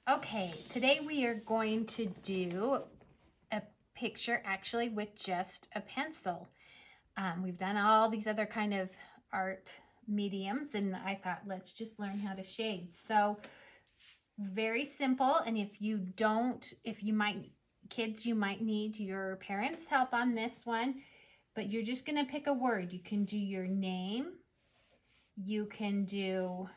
Okay, today we are going to do a picture actually with just a pencil. We've done all these other kind of art mediums, and I thought let's just learn how to shade. So very simple, and if you might, kids, you might need your parents' help on this one, but you're just gonna pick a word. You can do your name, you can do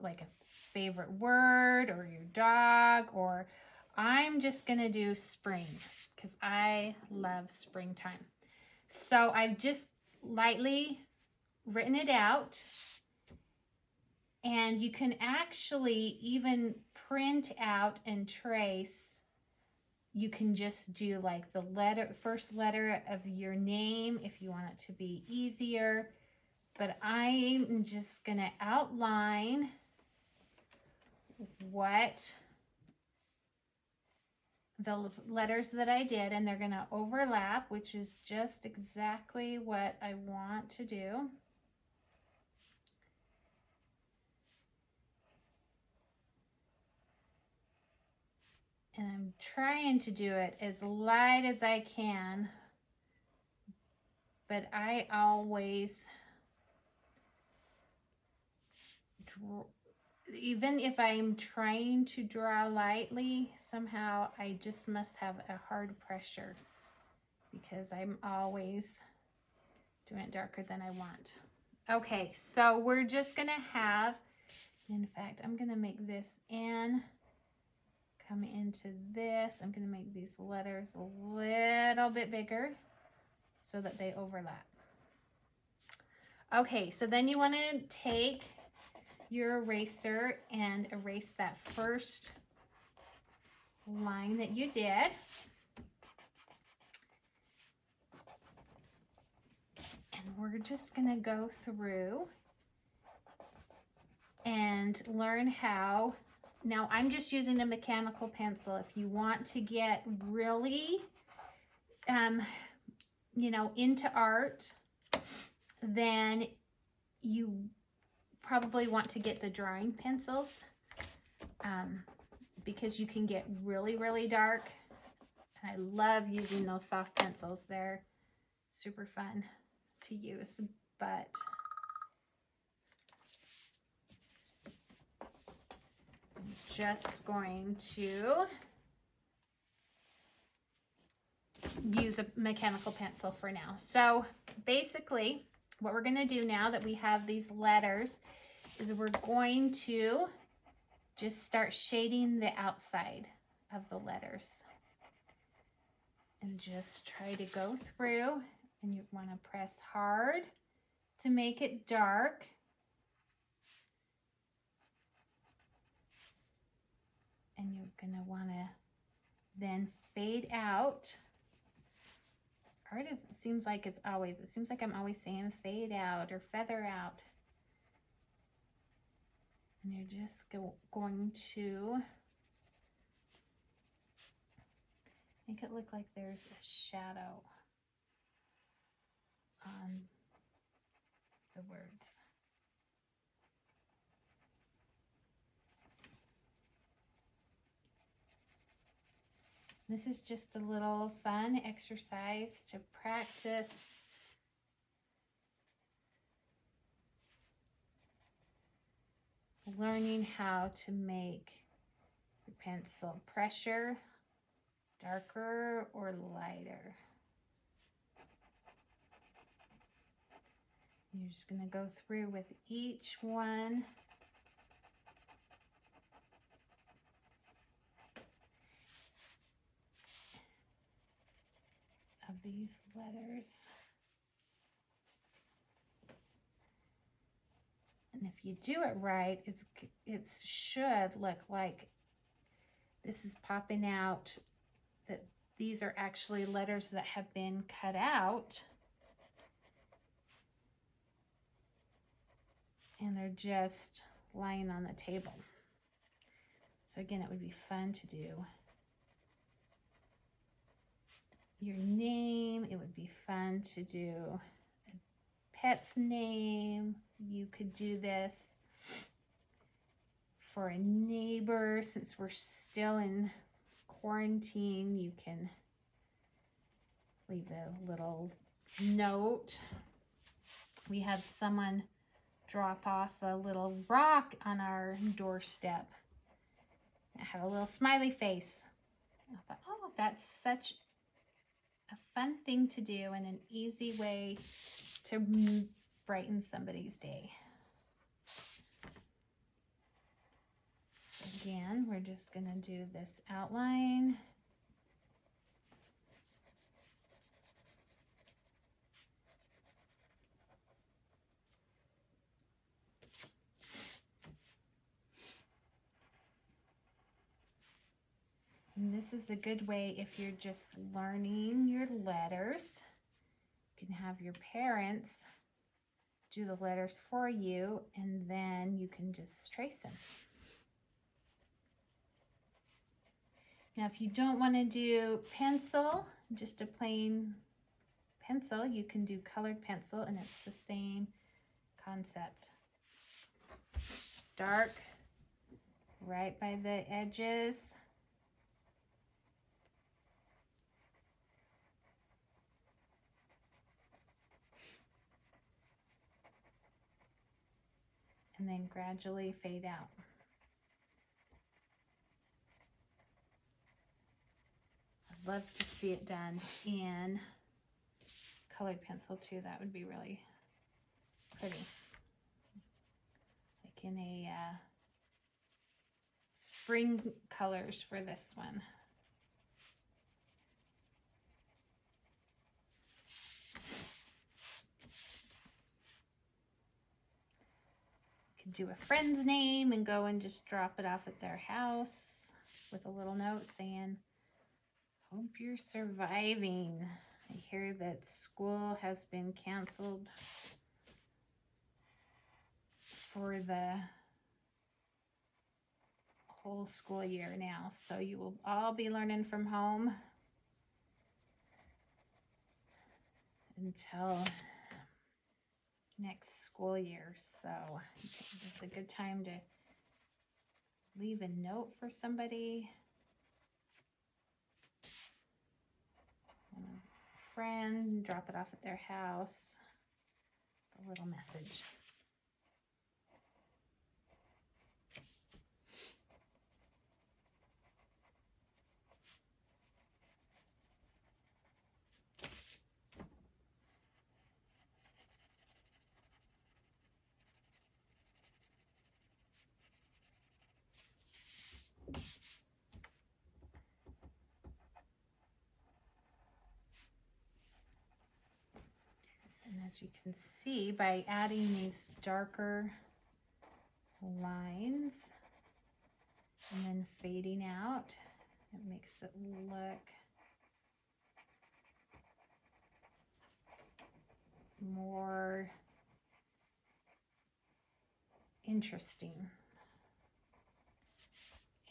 like a favorite word or your dog, or I'm just gonna do spring because I love springtime. So I've just lightly written it out, and you can actually even print out and trace. You can just do like the first letter of your name if you want it to be easier, but I'm just gonna outline what the letters that I did, and they're going to overlap, which is just exactly what I want to do. And I'm trying to do it as light as I can, but I always even if I'm trying to draw lightly, somehow I just must have a hard pressure because I'm always doing it darker than I want. Okay, so we're just gonna have, in fact, I'm gonna make this N come into this. I'm gonna make these letters a little bit bigger so that they overlap. Okay, so then you wanna take your eraser and erase that first line that you did. And we're just gonna go through and learn how. Now I'm just using a mechanical pencil. If you want to get really, into art, then you probably want to get the drawing pencils, because you can get really, really dark. And I love using those soft pencils. They're super fun to use, but I'm just going to use a mechanical pencil for now. So basically what we're going to do now that we have these letters is we're going to just start shading the outside of the letters and just try to go through, and you want to press hard to make it dark. And you're going to want to then fade out. Art seems like it seems like I'm always saying fade out or feather out. And you're just going to make it look like there's a shadow on the words. This is just a little fun exercise to practice learning how to make the pencil pressure darker or lighter. You're just going to go through with each one. Of these letters. And if you do it right, it should look like this is popping out, that these are actually letters that have been cut out. And they're just lying on the table. So again, it would be fun to do your name. It would be fun to do a pet's name. You could do this for a neighbor, since we're still in quarantine, you can leave a little note. We had someone drop off a little rock on our doorstep. It had a little smiley face. I thought, oh, that's such a fun thing to do and an easy way to brighten somebody's day. Again, we're just going to do this outline. And this is a good way if you're just learning your letters. You can have your parents do the letters for you, and then you can just trace them. Now, if you don't want to do pencil, just a plain pencil, you can do colored pencil, and it's the same concept. Dark right by the edges. And then gradually fade out. I'd love to see it done in colored pencil too. That would be really pretty. Like in a spring colors for this one. You could do a friend's name and go and just drop it off at their house with a little note saying, "Hope you're surviving. I hear that school has been canceled for the whole school year now, so you will all be learning from home until next school year." So it's a good time to leave a note for somebody, a friend, drop it off at their house, a little message. And as you can see, by adding these darker lines and then fading out, it makes it look more interesting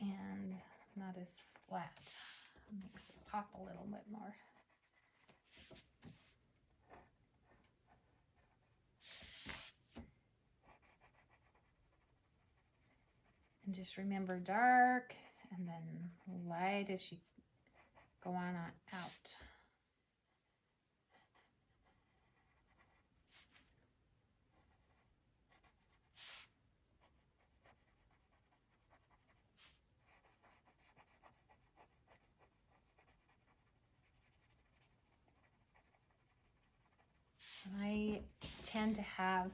and not as flat. It makes it pop a little bit more. And just remember dark and then light as you go on out. I tend to have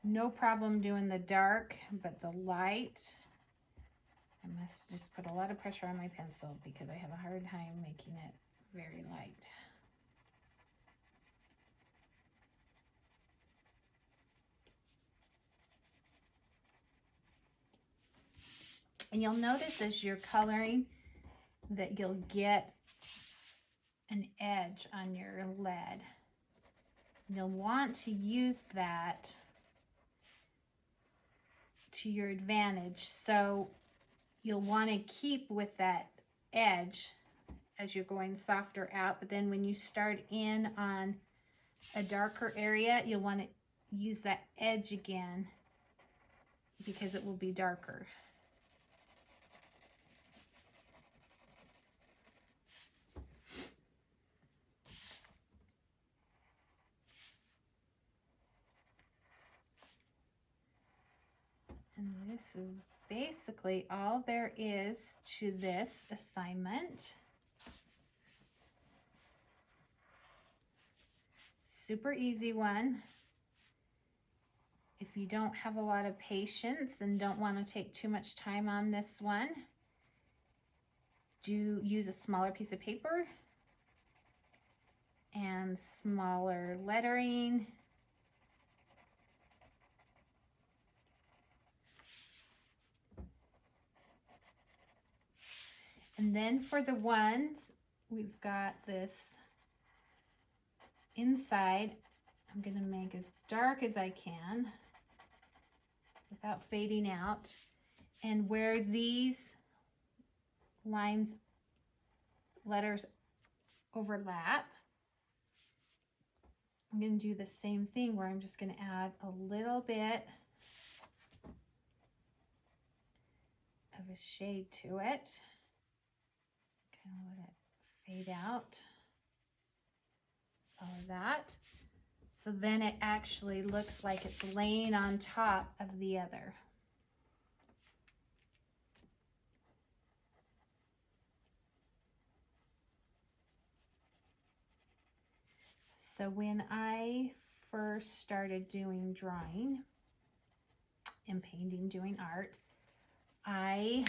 no problem doing the dark, but the light, I must just put a lot of pressure on my pencil because I have a hard time making it very light. And you'll notice as you're coloring that you'll get an edge on your lead. You'll want to use that to your advantage. So you'll want to keep with that edge as you're going softer out, but then when you start in on a darker area, you'll want to use that edge again because it will be darker. This is basically all there is to this assignment. Super easy one. If you don't have a lot of patience and don't want to take too much time on this one, do use a smaller piece of paper and smaller lettering. And then for the ones, we've got this inside. I'm going to make as dark as I can without fading out. And where these lines, letters overlap, I'm going to do the same thing where I'm just going to add a little bit of a shade to it. Kind of let it fade out. All of that. So then it actually looks like it's laying on top of the other. So when I first started doing drawing and painting, doing art, I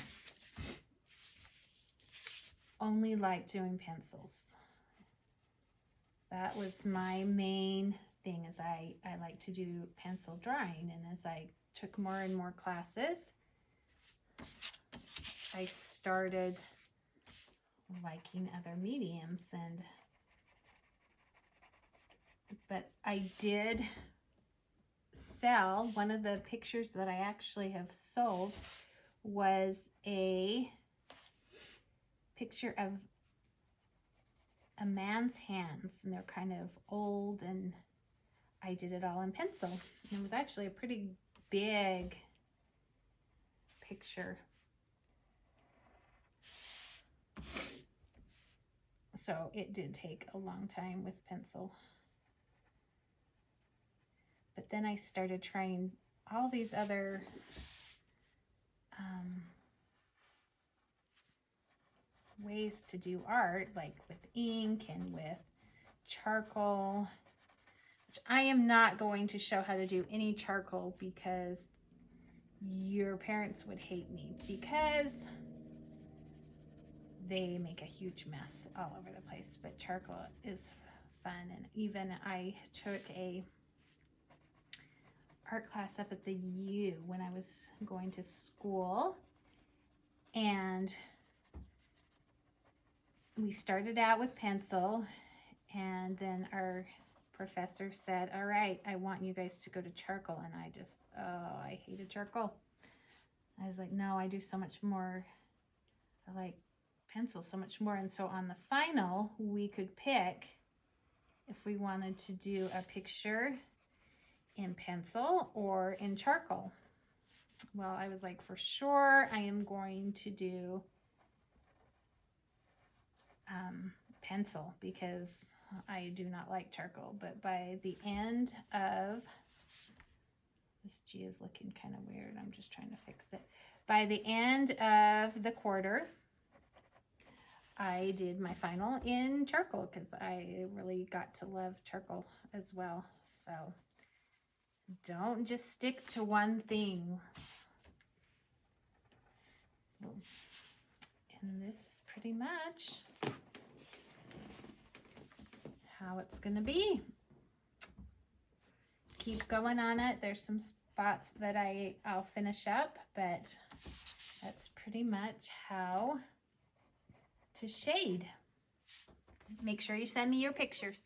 only liked doing pencils. That was my main thing, is I like to do pencil drawing. And as I took more and more classes, I started liking other mediums. But I did sell, one of the pictures that I actually have sold was a picture of a man's hands, and they're kind of old, and I did it all in pencil. And it was actually a pretty big picture. So it did take a long time with pencil. But then I started trying all these other ways to do art, like with ink and with charcoal, which I am not going to show how to do any charcoal because your parents would hate me, because they make a huge mess all over the place. But charcoal is fun. And even I took a art class up at the U when I was going to school, and we started out with pencil, and then our professor said, all right, I want you guys to go to charcoal. And I just, oh, I hated charcoal. I was like, no, I do so much more. I like pencil so much more. And so on the final, we could pick if we wanted to do a picture in pencil or in charcoal. Well, I was like, for sure, I am going to do pencil because I do not like charcoal. But by the end of, this G is looking kind of weird. I'm just trying to fix it. By the end of the quarter, I did my final in charcoal because I really got to love charcoal as well. So don't just stick to one thing. And this is pretty much how it's going to be. Keep going on it. There's some spots that I'll finish up, but that's pretty much how to shade. Make sure you send me your pictures.